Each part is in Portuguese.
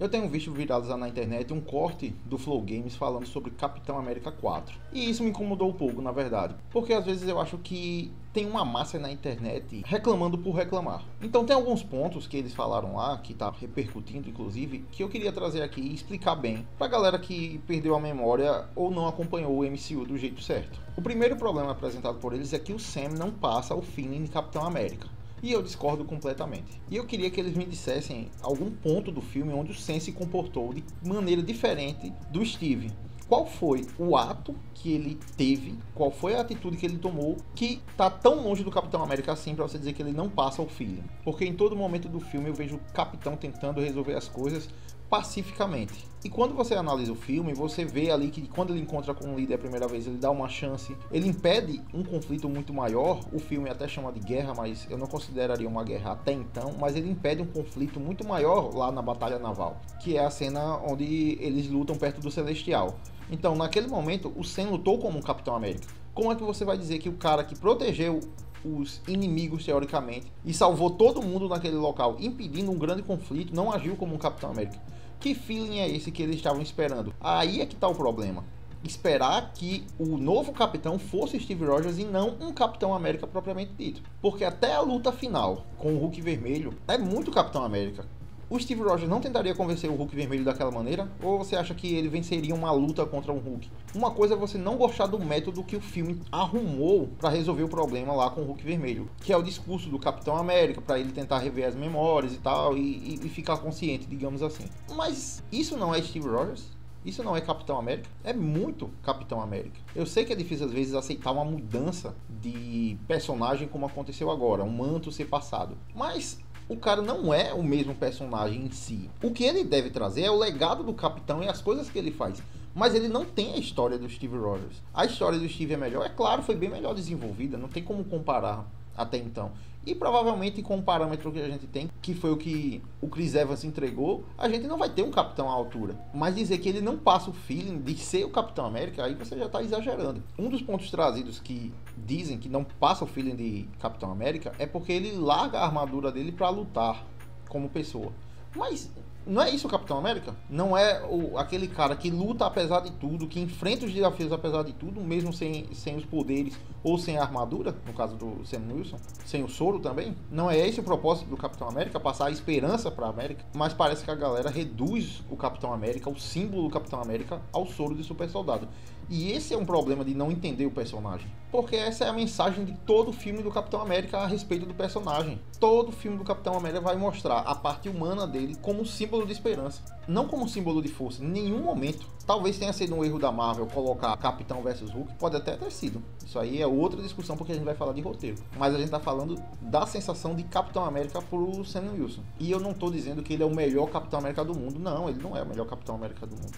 Eu tenho visto virados lá na internet um corte do Flow Games falando sobre Capitão América 4. E isso me incomodou um pouco, na verdade. Porque às vezes eu acho que tem uma massa na internet reclamando por reclamar. Então tem alguns pontos que eles falaram lá, que tá repercutindo inclusive, que eu queria trazer aqui e explicar bem pra galera que perdeu a memória ou não acompanhou o MCU do jeito certo. O primeiro problema apresentado por eles é que o Sam não passa o feeling de Capitão América. E eu discordo completamente. E eu queria que eles me dissessem algum ponto do filme onde o Sam se comportou de maneira diferente do Steve. Qual foi o ato que ele teve, qual foi a atitude que ele tomou que tá tão longe do Capitão América assim pra você dizer que ele não passa o feeling. Porque em todo momento do filme eu vejo o Capitão tentando resolver as coisas pacificamente. E quando você analisa o filme, você vê ali que quando ele encontra com o líder a primeira vez, ele dá uma chance, ele impede um conflito muito maior. O filme até chama de guerra, mas eu não consideraria uma guerra até então, mas ele impede um conflito muito maior lá na Batalha Naval, que é a cena onde eles lutam perto do Celestial. Então, naquele momento, o Sam lutou como um Capitão América. Como é que você vai dizer que o cara que protegeu os inimigos, teoricamente, e salvou todo mundo naquele local, impedindo um grande conflito, não agiu como um Capitão América? Que feeling é esse que eles estavam esperando? Aí é que tá o problema. Esperar que o novo capitão fosse Steve Rogers e não um Capitão América propriamente dito. Porque até a luta final com o Hulk vermelho é muito Capitão América. O Steve Rogers não tentaria convencer o Hulk vermelho daquela maneira? Ou você acha que ele venceria uma luta contra um Hulk? Uma coisa é você não gostar do método que o filme arrumou para resolver o problema lá com o Hulk vermelho, que é o discurso do Capitão América, para ele tentar rever as memórias e tal, e ficar consciente, digamos assim. Mas isso não é Steve Rogers? Isso não é Capitão América? É muito Capitão América. Eu sei que é difícil às vezes aceitar uma mudança de personagem como aconteceu agora, um manto ser passado. Mas o cara não é o mesmo personagem em si. O que ele deve trazer é o legado do Capitão e as coisas que ele faz. Mas ele não tem a história do Steve Rogers. A história do Steve é melhor? É claro, foi bem melhor desenvolvida. Não tem como comparar até então. E provavelmente com o parâmetro que a gente tem, que foi o que o Chris Evans entregou, a gente não vai ter um Capitão à altura. Mas dizer que ele não passa o feeling de ser o Capitão América, aí você já está exagerando. Um dos pontos trazidos que dizem que não passa o feeling de Capitão América é porque ele larga a armadura dele para lutar como pessoa. Mas não é isso o Capitão América? Não é aquele cara que luta apesar de tudo, que enfrenta os desafios apesar de tudo, mesmo sem os poderes ou sem a armadura, no caso do Sam Wilson, sem o soro também? Não é esse o propósito do Capitão América, passar a esperança para a América? Mas parece que a galera reduz o Capitão América, o símbolo do Capitão América, ao soro de super soldado. E esse é um problema de não entender o personagem. Porque essa é a mensagem de todo filme do Capitão América a respeito do personagem. Todo filme do Capitão América vai mostrar a parte humana dele como símbolo de esperança, não como símbolo de força, em nenhum momento. Talvez tenha sido um erro da Marvel colocar Capitão versus Hulk, pode até ter sido. Isso aí é outra discussão porque a gente vai falar de roteiro. Mas a gente tá falando da sensação de Capitão América pro Sam Wilson. E eu não tô dizendo que ele é o melhor Capitão América do mundo. Não, ele não é o melhor Capitão América do mundo.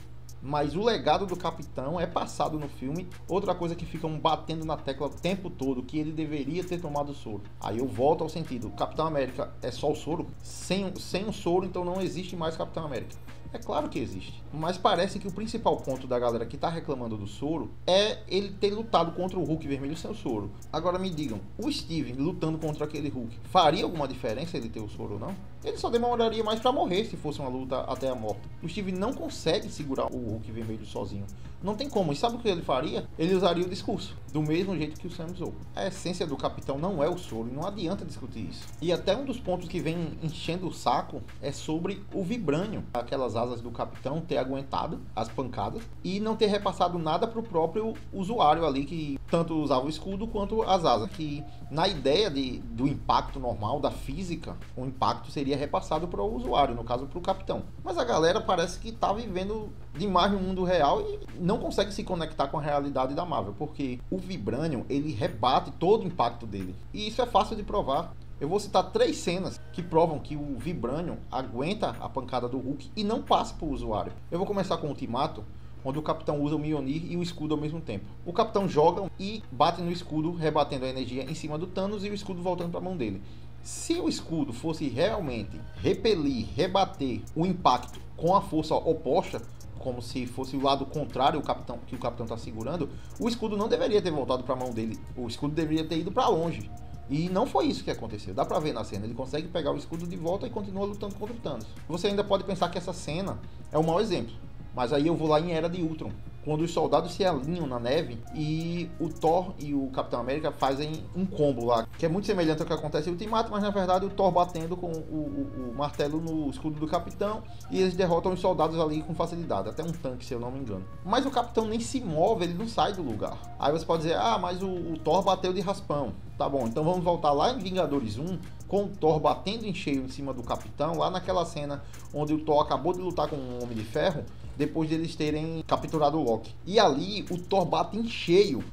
Mas o legado do Capitão é passado no filme. Outra coisa que ficam batendo na tecla o tempo todo, que ele deveria ter tomado o soro. Aí eu volto ao sentido, Capitão América é só o soro? Sem o soro, então não existe mais Capitão América. É claro que existe, mas parece que o principal ponto da galera que tá reclamando do soro é ele ter lutado contra o Hulk vermelho sem o soro. Agora me digam, o Steve lutando contra aquele Hulk, faria alguma diferença ele ter o soro ou não? Ele só demoraria mais pra morrer se fosse uma luta até a morte. O Steve não consegue segurar o Hulk vermelho sozinho. Não tem como. E sabe o que ele faria? Ele usaria o discurso, do mesmo jeito que o Sam usou. A essência do Capitão não é o soro, e não adianta discutir isso. E até um dos pontos que vem enchendo o saco é sobre o Vibranium. Aquelas asas do Capitão ter aguentado as pancadas e não ter repassado nada pro próprio usuário ali, que tanto usava o escudo quanto as asas. Que na ideia do impacto normal, da física, o impacto seria repassado para o usuário, no caso para o Capitão. Mas a galera parece que tá vivendo demais no mundo real e não consegue se conectar com a realidade da Marvel, porque o Vibranium, ele rebate todo o impacto dele. E isso é fácil de provar. Eu vou citar 3 cenas que provam que o Vibranium aguenta a pancada do Hulk e não passa para o usuário. Eu vou começar com o Ultimato, onde o Capitão usa o Mjolnir e o escudo ao mesmo tempo. O Capitão joga e bate no escudo, rebatendo a energia em cima do Thanos e o escudo voltando para a mão dele. Se o escudo fosse realmente repelir, rebater o impacto com a força oposta, como se fosse o lado contrário que o Capitão está segurando, o escudo não deveria ter voltado para a mão dele. O escudo deveria ter ido para longe. E não foi isso que aconteceu. Dá pra ver na cena. Ele consegue pegar o escudo de volta e continua lutando contra o Thanos. Você ainda pode pensar que essa cena é o mau exemplo. Mas aí eu vou lá em Era de Ultron, quando os soldados se alinham na neve e o Thor e o Capitão América fazem um combo lá, que é muito semelhante ao que acontece em Ultimato, mas na verdade o Thor batendo com o martelo no escudo do Capitão e eles derrotam os soldados ali com facilidade, até um tanque, se eu não me engano. Mas o Capitão nem se move, ele não sai do lugar. Aí você pode dizer, ah, mas o Thor bateu de raspão. Tá bom, então vamos voltar lá em Vingadores 1, com o Thor batendo em cheio em cima do Capitão, lá naquela cena onde o Thor acabou de lutar com o Homem de Ferro, depois de eles terem capturado o Loki. E ali o Thor bate em cheio,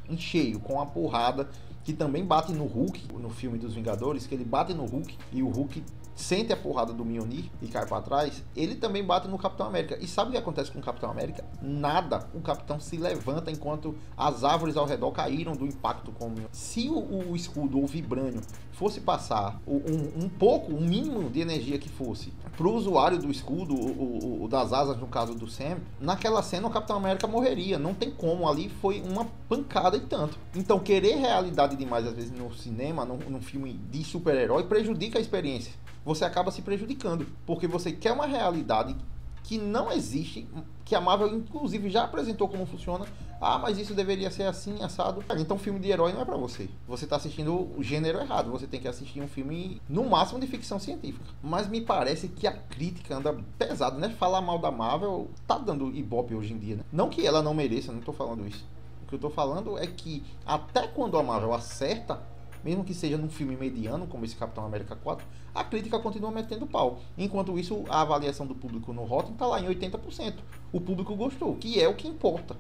com a porrada, que também bate no Hulk, no filme dos Vingadores, que ele bate no Hulk e o Hulk sente a porrada do Mjolnir e cai para trás. Ele também bate no Capitão América. E sabe o que acontece com o Capitão América? Nada. O Capitão se levanta enquanto as árvores ao redor caíram do impacto com o Mjolnir. Se o escudo ou vibrânio fosse passar um mínimo de energia que fosse para o usuário do escudo, o das asas, no caso do Sam, naquela cena o Capitão América morreria. Não tem como, ali foi uma pancada e tanto. Então querer realidade demais às vezes no cinema, num filme de super-herói, prejudica a experiência. Você acaba se prejudicando, porque você quer uma realidade que não existe, que a Marvel inclusive já apresentou como funciona. Ah, mas isso deveria ser assim, assado. Então filme de herói não é pra você. Você tá assistindo o gênero errado. Você tem que assistir um filme, no máximo, de ficção científica. Mas me parece que a crítica anda pesado, né? Falar mal da Marvel tá dando ibope hoje em dia, né? Não que ela não mereça, não tô falando isso. O que eu tô falando é que até quando a Marvel acerta, mesmo que seja num filme mediano, como esse Capitão América 4, a crítica continua metendo pau. Enquanto isso, a avaliação do público no Rotten tá lá em 80%. O público gostou, que é o que importa.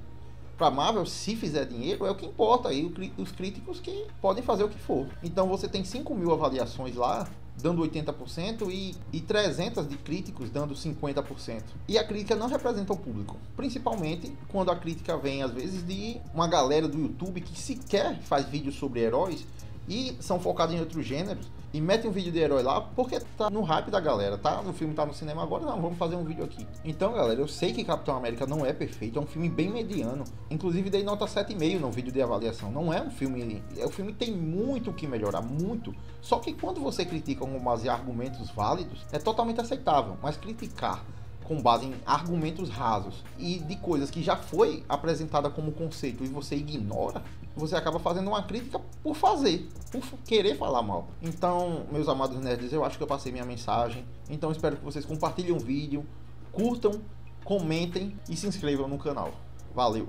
Pra Marvel, se fizer dinheiro, é o que importa. E os críticos que podem fazer o que for. Então você tem 5.000 avaliações lá, dando 80%, e 300 de críticos dando 50%. E a crítica não representa o público. Principalmente quando a crítica vem, às vezes, de uma galera do YouTube que sequer faz vídeos sobre heróis e são focados em outros gêneros e metem um vídeo de herói lá porque tá no hype da galera, tá? O filme tá no cinema agora, não, vamos fazer um vídeo aqui. Então, galera, eu sei que Capitão América não é perfeito, é um filme bem mediano. Inclusive dei nota 7,5 no vídeo de avaliação. Não é um filme, o filme tem muito o que melhorar, muito. Só que quando você critica com base em argumentos válidos, é totalmente aceitável, mas criticar com base em argumentos rasos e de coisas que já foi apresentada como conceito e você ignora, você acaba fazendo uma crítica por fazer, por querer falar mal. Então, meus amados nerds, eu acho que eu passei minha mensagem. Então espero que vocês compartilhem o vídeo, curtam, comentem e se inscrevam no canal. Valeu!